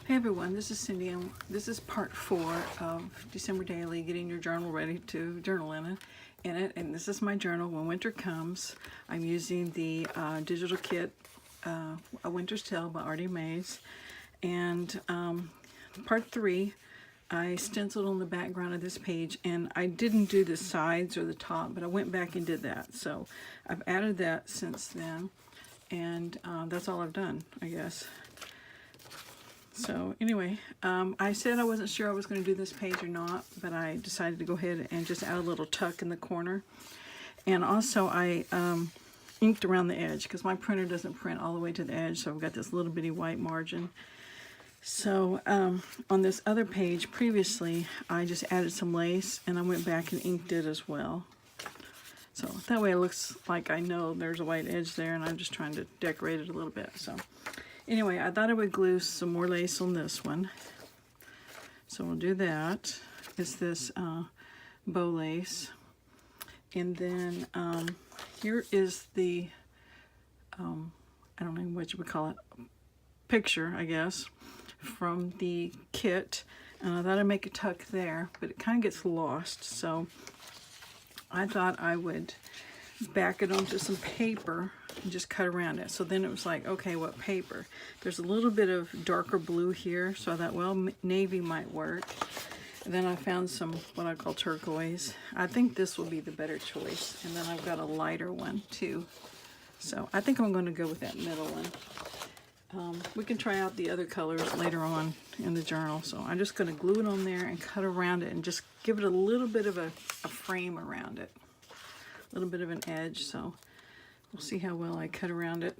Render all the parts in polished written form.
Hey everyone, this is Cindy, and this is part 4 of December Daily, getting your journal ready to journal in it. And this is my journal when winter comes. I'm using the digital kit, A Winter's Tale by Artie Mays. And part 3, I stenciled on the background of this page, and I didn't do the sides or the top, but I went back and did that. So I've added that since then, and that's all I've done, I guess. So anyway, I said I wasn't sure I was going to do this page or not, but I decided to go ahead and just add a little tuck in the corner. And also I inked around the edge because my printer doesn't print all the way to the edge, so I've got this little bitty white margin. So on this other page previously, I just added some lace and I went back and inked it as well. So that way it looks like I know there's a white edge there, and I'm just trying to decorate it a little bit. So anyway, I thought I would glue some more lace on this one. So we'll do that. It's this bow lace. And then here is the, I don't know what you would call it, picture, I guess, from the kit. And I thought I'd make a tuck there, but it kind of gets lost. So I thought I would back it onto some paper and just cut around it. So then it was like, okay, what paper? There's a little bit of darker blue here, so I thought, well, navy might work. And then I found some what I call turquoise. I think this will be the better choice. And then I've got a lighter one too. So I think I'm going to go with that middle one. We can try out the other colors later on in the journal. So I'm just going to glue it on there and cut around it and just give it a little bit of a frame around it. A little bit of an edge, so we'll see how well I cut around it.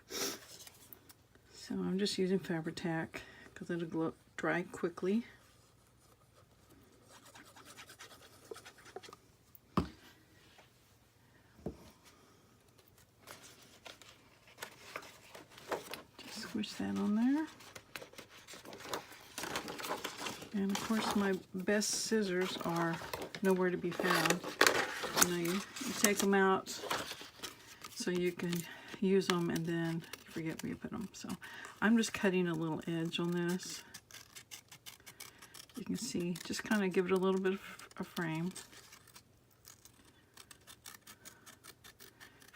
So I'm just using Fabri-Tac because it'll dry quickly. Just squish that on there. And of course my best scissors are nowhere to be found. You know, you take them out so you can use them, and then you forget where you put them. So I'm just cutting a little edge on this. You can see, just kind of give it a little bit of a frame.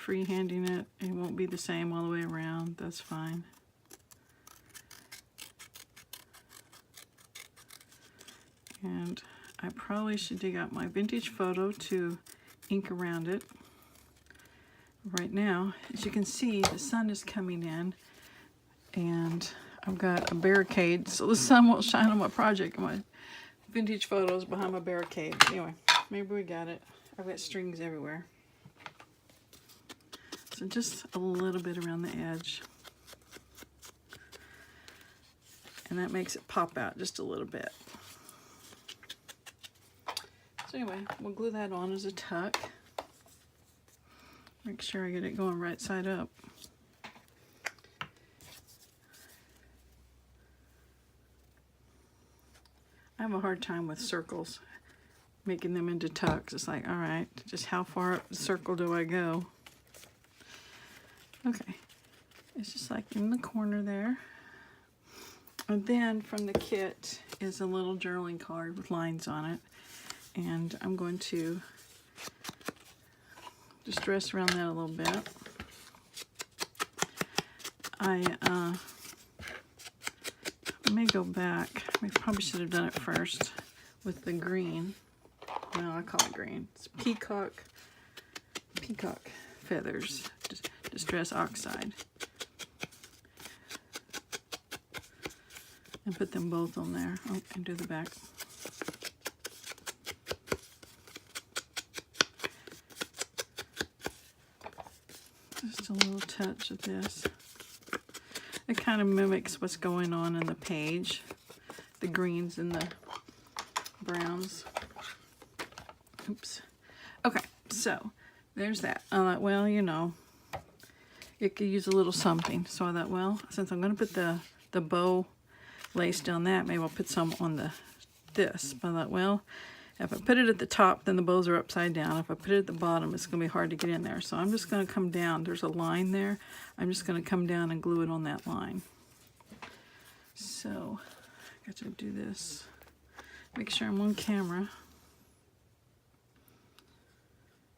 Freehanding it, it won't be the same all the way around. That's fine. And I probably should dig out my vintage photo to ink around it. Right now, as you can see, the sun is coming in, and I've got a barricade so the sun won't shine on my project. My vintage photos behind my barricade. Anyway, maybe we got it. I've got strings everywhere. So just a little bit around the edge. And that makes it pop out just a little bit. So anyway, we'll glue that on as a tuck. Make sure I get it going right side up. I have a hard time with circles, making them into tucks. It's like, all right, just how far up the circle do I go? Okay, it's just like in the corner there. And then from the kit is a little journaling card with lines on it. And I'm going to just dress around that a little bit. I may go back. We probably should have done it first with the green. Well, I call it green. It's peacock feathers, distress oxide. And put them both on there. Oh, and do the back. Just a little touch of this. It kind of mimics what's going on in the page. The greens and the browns. Oops. Okay, so there's that. I thought, well, you know, it could use a little something. So I thought, well, since I'm going to put the bow lace down that, maybe I'll put some on this. But I thought, well, if I put it at the top, then the bows are upside down. If I put it at the bottom, it's going to be hard to get in there. So I'm just going to come down. There's a line there. I'm just going to come down and glue it on that line. So I got to do this. Make sure I'm on camera.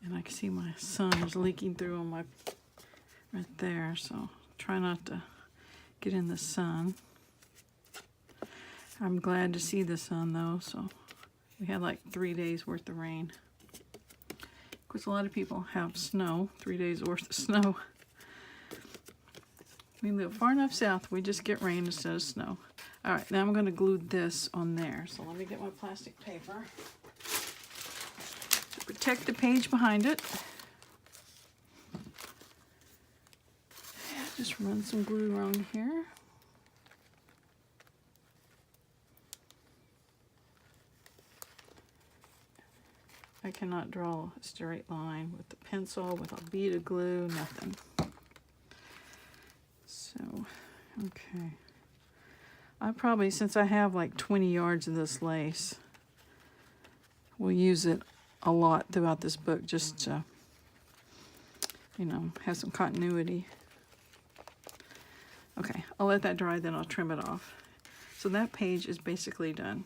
And I can see my sun is leaking through on my right there, so try not to get in the sun. I'm glad to see the sun though, so we had like 3 days worth of rain. Of course, a lot of people have snow, 3 days worth of snow. We live far enough south, we just get rain instead of snow. All right, now I'm going to glue this on there. So let me get my plastic paper to protect the page behind it. Just run some glue around here. I cannot draw a straight line with the pencil, with a bead of glue, nothing. So, okay. I probably, since I have like 20 yards of this lace, will use it a lot throughout this book just to, you know, have some continuity. Okay, I'll let that dry, then I'll trim it off. So that page is basically done.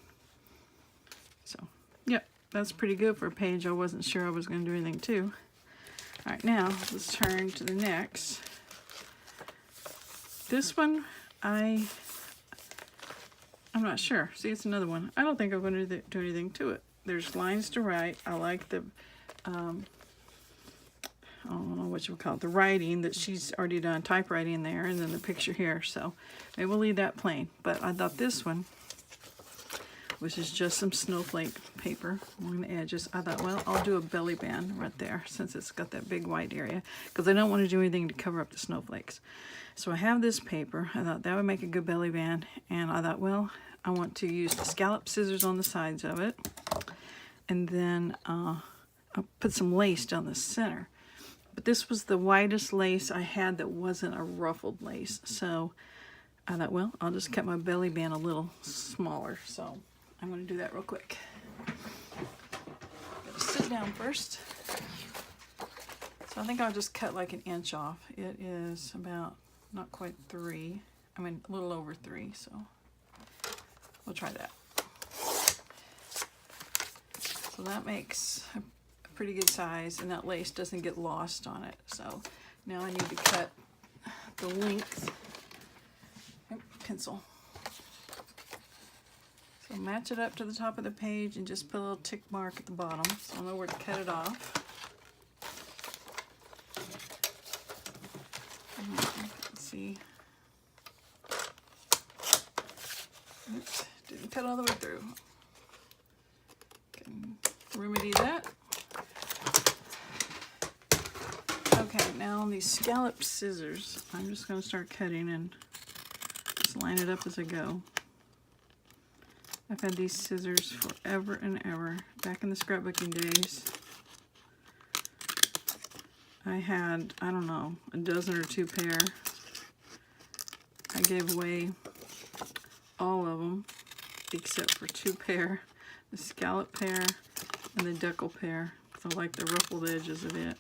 So, yep, that's pretty good for a page I wasn't sure I was going to do anything to. All right, now let's turn to the next. This one, I'm not sure. See, it's another one. I don't think I'm going to do anything to it. There's lines to write. I like the, I don't know what you would call it, the writing that she's already done, typewriting there, and then the picture here. So maybe we'll leave that plain. But I thought this one, which is just some snowflake paper along the edges, I thought, well, I'll do a belly band right there since it's got that big white area, because I don't want to do anything to cover up the snowflakes. So I have this paper. I thought that would make a good belly band, and I thought, well, I want to use the scallop scissors on the sides of it, and then I'll put some lace down the center. But this was the widest lace I had that wasn't a ruffled lace, so I thought, well, I'll just cut my belly band a little smaller. So I'm going to do that real quick. Gotta sit down first. So I think I'll just cut like an inch off. It is about not quite 3. I mean, a little over 3, so we'll try that. So that makes a pretty good size, and that lace doesn't get lost on it. So now I need to cut the length. Pencil. So match it up to the top of the page and just put a little tick mark at the bottom so I'll know where to cut it off. Let's see. Oops, didn't cut all the way through. Can remedy that. Okay, now on these scallop scissors, I'm just going to start cutting and just line it up as I go. I've had these scissors forever and ever. Back in the scrapbooking days, I had, I don't know, a dozen or 2 pair. I gave away all of them except for 2 pair, the scallop pair and the deckle pair, because I like the ruffled edges of it.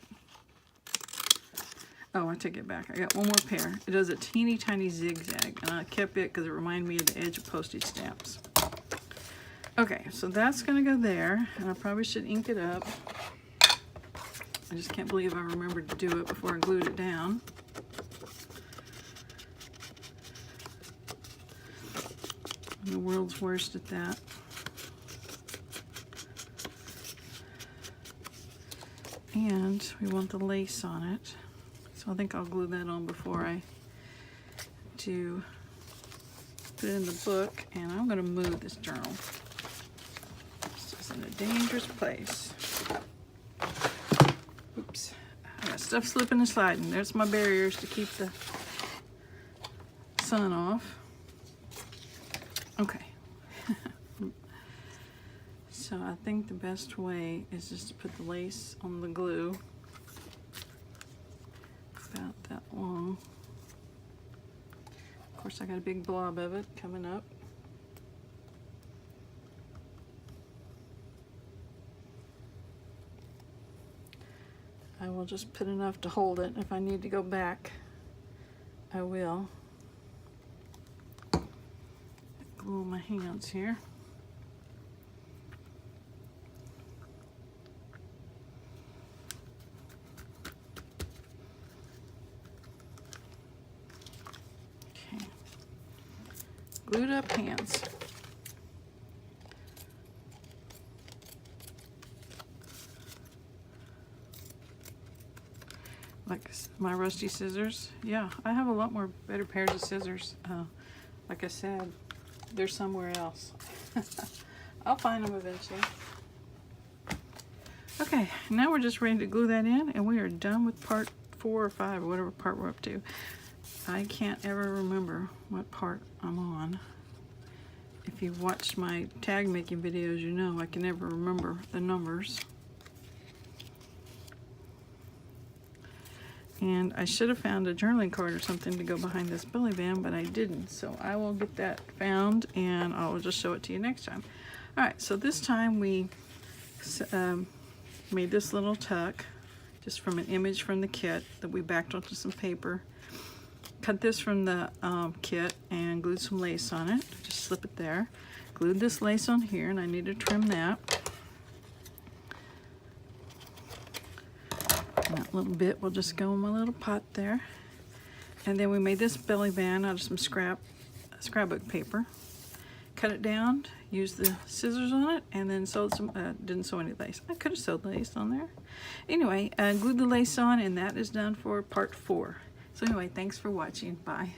Oh, I take it back. I got one more pair. It does a teeny tiny zigzag, and I kept it because it reminded me of the edge of postage stamps. Okay, so that's going to go there, and I probably should ink it up. I just can't believe I remembered to do it before I glued it down. I'm the world's worst at that. And we want the lace on it. So I think I'll glue that on before I do put it in the book. And I'm going to move this journal. This is in a dangerous place. Oops. I got stuff slipping and sliding. There's my barriers to keep the sun off. Okay. So I think the best way is just to put the lace on the glue. About that long. Of course, I got a big blob of it coming up. I will just put enough to hold it. If I need to go back, I will. hands here. Okay. Glued up hands. Like my rusty scissors. Yeah, I have a lot more better pairs of scissors. Like I said, they're somewhere else. I'll find them eventually. Okay, now we're just ready to glue that in, and we are done with part 4 or 5, or whatever part we're up to. I can't ever remember what part I'm on. If you've watched my tag making videos, you know I can never remember the numbers. And I should have found a journaling card or something to go behind this belly band, but I didn't. So I will get that found, and I'll just show it to you next time. All right, so this time we made this little tuck just from an image from the kit that we backed onto some paper. Cut this from the kit and glued some lace on it. Just slip it there. Glued this lace on here, and I need to trim that. And that little bit will just go in my little pot there. And then we made this belly band out of some scrapbook paper. Cut it down, used the scissors on it, and then sewed some, didn't sew any lace. I could have sewed lace on there. Anyway, glued the lace on, and that is done for part 4. So anyway, thanks for watching. Bye.